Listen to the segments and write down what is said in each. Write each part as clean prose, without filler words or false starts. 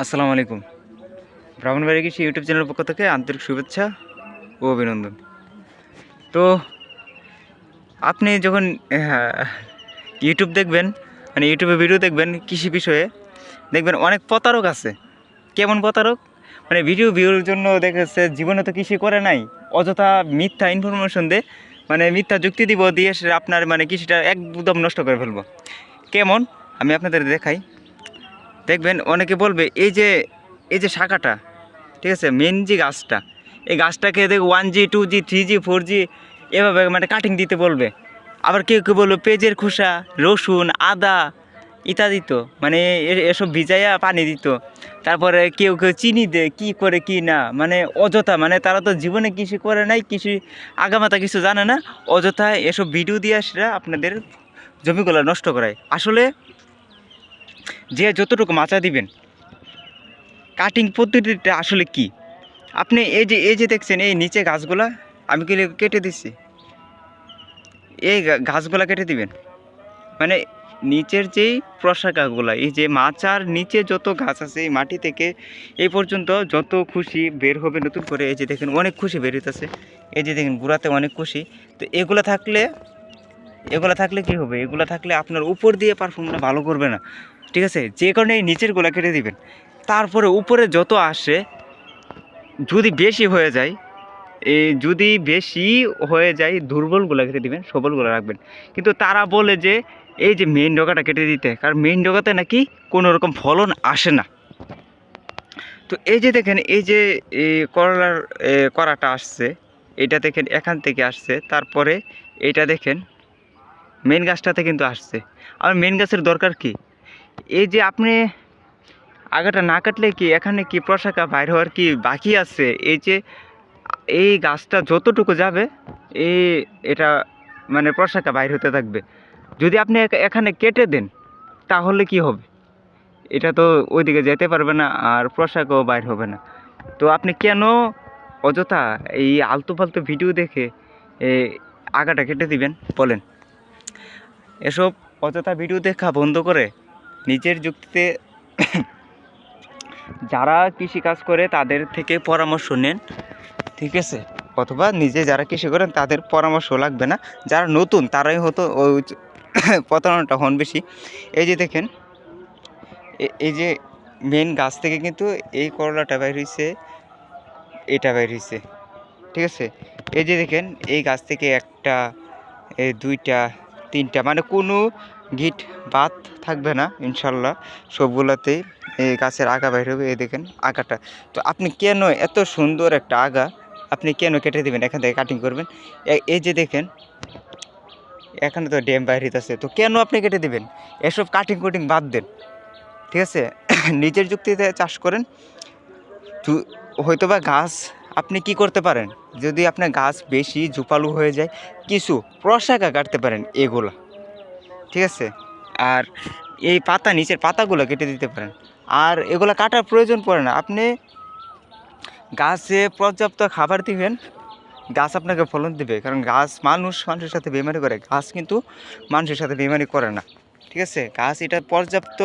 আসসালামু আলাইকুম। ব্রাহ্মণবাড়িয়া কৃষি ইউটিউব চ্যানেলের পক্ষ থেকে আন্তরিক শুভেচ্ছা ও অভিনন্দন। তো আপনি যখন ইউটিউব দেখবেন, মানে ইউটিউবে ভিডিও দেখবেন কৃষি বিষয়ে, দেখবেন অনেক প্রতারক আছে। কেমন প্রতারক? মানে ভিডিও ভিউর জন্য দেখেছে জীবনে তো কৃষি করে নাই, অযথা মিথ্যা ইনফরমেশন দে, মানে মিথ্যা যুক্তি দিব দিয়ে সে আপনার মানে কৃষিটা একদম নষ্ট করে ফেলবো। কেমন? আমি আপনাদের দেখাই। দেখবেন অনেকে বলবে এই যে শাখাটা, ঠিক আছে, মেন যে গাছটা, এই গাছটাকে দেখ 1G 2G 3G 4G এভাবে মানে কাটিং দিতে বলবে। আবার কেউ কেউ বলবে পেঁয়াজের খোসা, রসুন, আদা ইত্যাদি তো মানে এসব ভিজাইয়া পানি দিত। তারপরে কেউ কেউ চিনি দে, কী করে কি না, মানে অযথা, মানে তারা তো জীবনে কৃষি করে নাই, কৃষি আগামাতা কিছু জানে না, অযথা এসব ভিডিও দিয়ে সেটা আপনাদের জমিগুলো নষ্ট করায়। আসলে যে যতটুকু মাচা দিবেন, কাটিং পদ্ধতিটা আসলে কি, আপনি এই যে দেখছেন এই নিচে গাছগুলা আমি কি কেটে দিচ্ছি, এই গাছগুলা কেটে দিবেন। মানে নিচের যেই প্রশাখাগুলা, এই যে মাচার নিচে যত গাছ আছে এই মাটি থেকে এই পর্যন্ত যত খুশি বের হবে নতুন করে, এই যে দেখেন অনেক খুশি বের হইতেছে, এই যে দেখেন গুড়াতে অনেক খুশি। তো এগুলো থাকলে কি হবে, এগুলো থাকলে আপনার উপর দিয়ে পারফর্মটা ভালো করবে না, ঠিক আছে। যে কারণে এই নিচের গোলা কেটে দিবেন। তারপরে উপরে যত আসে, যদি বেশি হয়ে যায়, যদি বেশি হয়ে যায় দুর্বলগুলো কেটে দিবেন, সবলগুলো রাখবেন। কিন্তু তারা বলে যে এই যে মেইন ডগাটা কেটে দিতে, কারণ মেইন ডগাতে নাকি কোনো রকম ফলন আসে না। তো এই যে দেখেন এই যে করলার করাটা আসছে, এটা দেখেন এখান থেকে আসছে, তারপরে এটা দেখেন মেন গাছটাতে কিন্তু আসছে। আর মেন গাছের দরকার কি, এই যে আপনি আগাটা না কাটলে কি এখানে কি প্রশাখা বাইর হওয়ার কি বাকি আছে? এই যে এই গাছটা যতটুকু যাবে এটা মানে প্রশাখা বাইর হতে থাকবে। যদি আপনি এখানে কেটে দেন তাহলে কি হবে, এটা তো ওইদিকে যেতে পারবে না আর প্রশাখাও বাইর হবে না। তো আপনি কেন অযথা এই আলতু ফালতু ভিডিও দেখে আগাটা কেটে দিবেন বলেন? এসব অযথা ভিডিও দেখা বন্ধ করে নিজের যুক্তিতে যারা কৃষিকাজ করে তাদের থেকে পরামর্শ নেন, ঠিক আছে। অথবা নিজে যারা কৃষি করেন তাদের পরামর্শ লাগবে না, যারা নতুন তারাই হতো ওই প্রতারণাটা হন বেশি। এই যে দেখেন এই যে মেন গাছ থেকে কিন্তু এই করলাটা বাইর হয়েছে, এটা বাইর হয়েছে, ঠিক আছে। এই যে দেখেন এই গাছ থেকে একটা, এই দুইটা, তিনটা, মানে কোনো গিট বাদ থাকবে না ইনশাল্লাহ, সবগুলাতেই এই গাছের আগা বাইর হবে। এই দেখেন আগাটা, তো আপনি কেন এত সুন্দর একটা আগা আপনি কেন কেটে দেবেন, এখান থেকে কাটিং করবেন? এই যে দেখেন এখানে তো ড্যাম বাইর হইতেছে, তো কেন আপনি কেটে দিবেন? এসব কাটিং কুটিং বাদ দেন, ঠিক আছে। নিজের যুক্তিতে চাষ করেন। হয়তোবা গাছ আপনি কি করতে পারেন, যদি আপনার গাছ বেশি ঝোপালু হয়ে যায়, কিছু প্রশাখা কাটতে পারেন এগুলা, ঠিক আছে। আর এই পাতা, নিচের পাতাগুলো কেটে দিতে পারেন। আর এগুলো কাটার প্রয়োজন পড়ে না, আপনি গাছে পর্যাপ্ত খাবার দিবেন, গাছ আপনাকে ফলন দেবে। কারণ গাছ মানুষের সাথে বেমানি করে, গাছ কিন্তু মানুষের সাথে বেমানি করে না, ঠিক আছে। গাছ এটা পর্যাপ্ত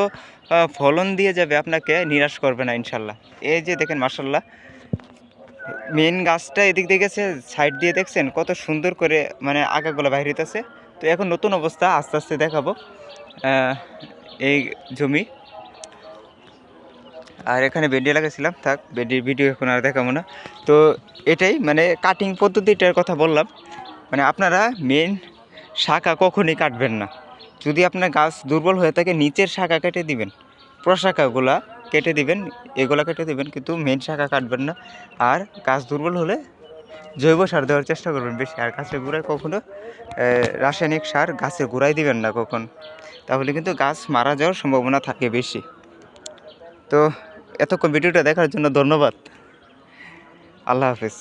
ফলন দিয়ে যাবে, আপনাকে নিরাশ করবে না ইনশাল্লাহ। এই যে দেখেন মাশাল্লাহ মেন গাছটা এদিক দিয়ে গেছে, সাইড দিয়ে দেখছেন কত সুন্দর করে মানে আগাগুলো বাইর হইতেছে। তো এখন নতুন অবস্থা আস্তে আস্তে দেখাবো এই জমি। আর এখানে ভেন্ডি লাগাইছিলাম, থাক ভেন্ডির ভিডিও এখন আর দেখাবো না। তো এটাই মানে কাটিং পদ্ধতিটার কথা বললাম। মানে আপনারা মেন শাখা কখনই কাটবেন না। যদি আপনার গাছ দুর্বল হয়ে থাকে নিচের শাখা কেটে দিবেন, প্রশাখাগুলা কেটে দিবেন, এগুলা কেটে দিবেন, কিন্তু মেন শাখা কাটবেন না। আর গাছ দুর্বল হলে জৈব সার দেওয়ার চেষ্টা করবেন বেশি। আর গাছের গোড়ায় কখনো রাসায়নিক সার গাছের গোড়ায় দিবেন না কখন, তাহলে কিন্তু গাছ মারা যাওয়ার সম্ভাবনা থাকে বেশি। তো এতক্ষণ ভিডিওটা দেখার জন্য ধন্যবাদ। আল্লাহ হাফেজ।